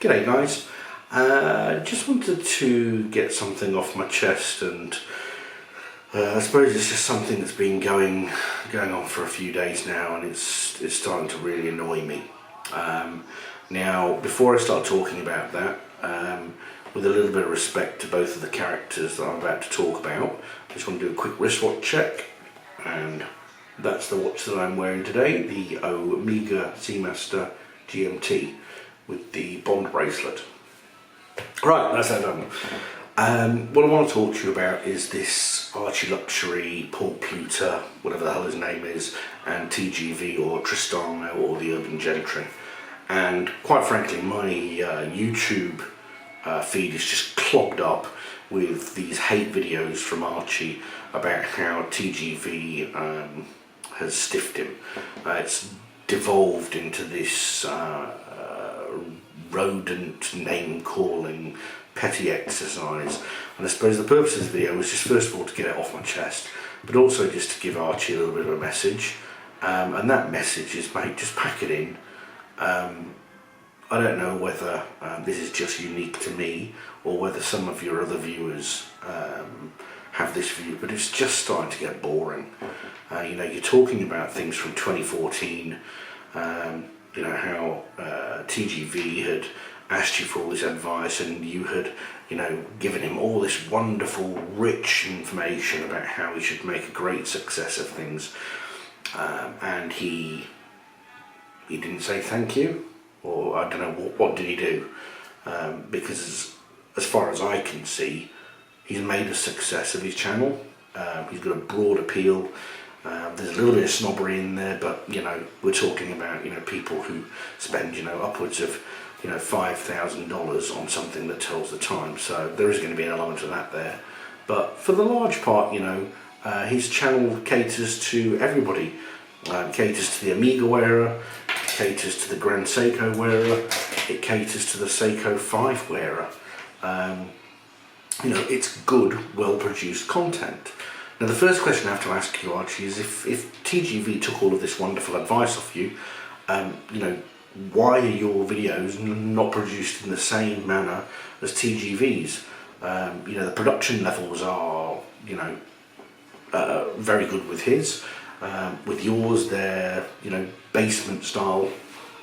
G'day guys, just wanted to get something off my chest, and I suppose it's just something that's been going on for a few days now, and it's starting to really annoy me. Now, before I start talking about that, with a little bit of respect to both of the characters that I'm about to talk about, I just want to do a quick wristwatch check, and that's the watch that I'm wearing today, the Omega Seamaster GMT with the Bond bracelet. Right, that's that done. What I want to talk to you about is this Archieluxury, Paul Pluter, whatever the hell his name is, and TGV or Tristano or the Urban Gentry. And quite frankly, my YouTube feed is just clogged up with these hate videos from Archie about how TGV has stiffed him. It's devolved into this rodent name-calling petty exercise, and I suppose the purpose of this video was just first of all to get it off my chest, but also just to give Archie a little bit of a message, and that message is, mate, just pack it in. I don't know whether this is just unique to me or whether some of your other viewers have this view, but it's just starting to get boring. You know, you're talking about things from 2014, you know, how TGV had asked you for all this advice, and you had, you know, given him all this wonderful, rich information about how he should make a great success of things, and he didn't say thank you, or I don't know, what did he do? Because as far as I can see, he's made a success of his channel. He's got a broad appeal. There's a little bit of snobbery in there, but you know, we're talking about, you know, people who spend, you know, upwards of, you know, $5,000 on something that tells the time. So there is going to be an element of that there. But for the large part, you know, his channel caters to everybody. Caters to the Amiga wearer, caters to the Grand Seiko wearer, it caters to the Seiko 5 wearer. You know, it's good, well-produced content. Now, the first question I have to ask you, Archie, is if TGV took all of this wonderful advice off you, you know, why are your videos not produced in the same manner as TGV's? You know, the production levels are, you know, very good with his. With yours, they're, you know, basement style,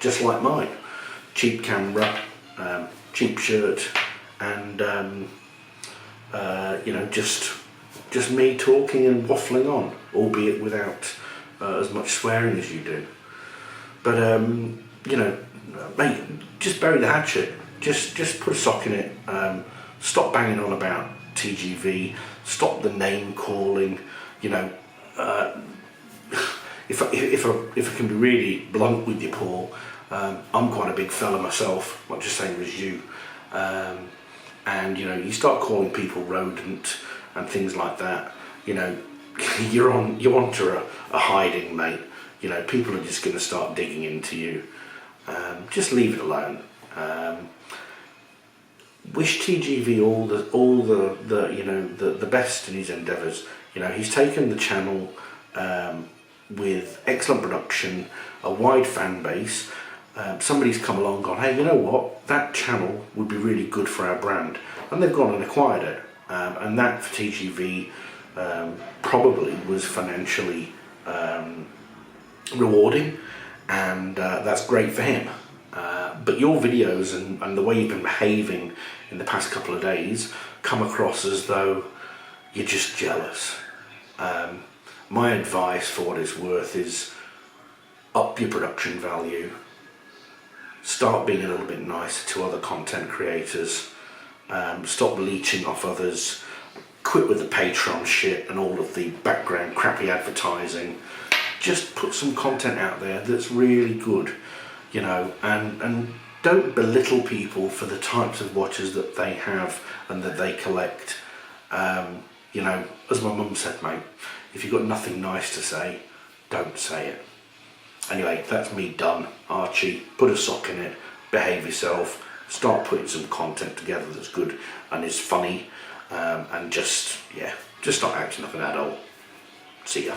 just like mine. Cheap camera, cheap shirt, and you know, just me talking and waffling on, albeit without as much swearing as you do. But you know, mate, just bury the hatchet. Just put a sock in it. Stop banging on about TGV. Stop the name calling. You know, if I can be really blunt with you, Paul, I'm quite a big fella myself, not just saying as you. And you know, you start calling people rodent and things like that, you know, you're onto a hiding, mate. You know, people are just going to start digging into you. Just leave it alone. Wish TGV all the you know, the best in his endeavours. You know, he's taken the channel with excellent production, a wide fan base. Somebody's come along and gone, hey, you know what, that channel would be really good for our brand, and they've gone and acquired it, and that for TGV probably was financially rewarding, and that's great for him. But your videos and the way you've been behaving in the past couple of days come across as though you're just jealous. My advice, for what it's worth, is up your production value. Start being a little bit nicer to other content creators. Stop leeching off others. Quit with the Patreon shit and all of the background crappy advertising. Just put some content out there that's really good, you know, and don't belittle people for the types of watches that they have and that they collect. You know, as my mum said, mate, if you've got nothing nice to say, don't say it. Anyway, that's me done. Archie, put a sock in it, behave yourself, start putting some content together that's good and is funny, and just start acting like an adult. See ya.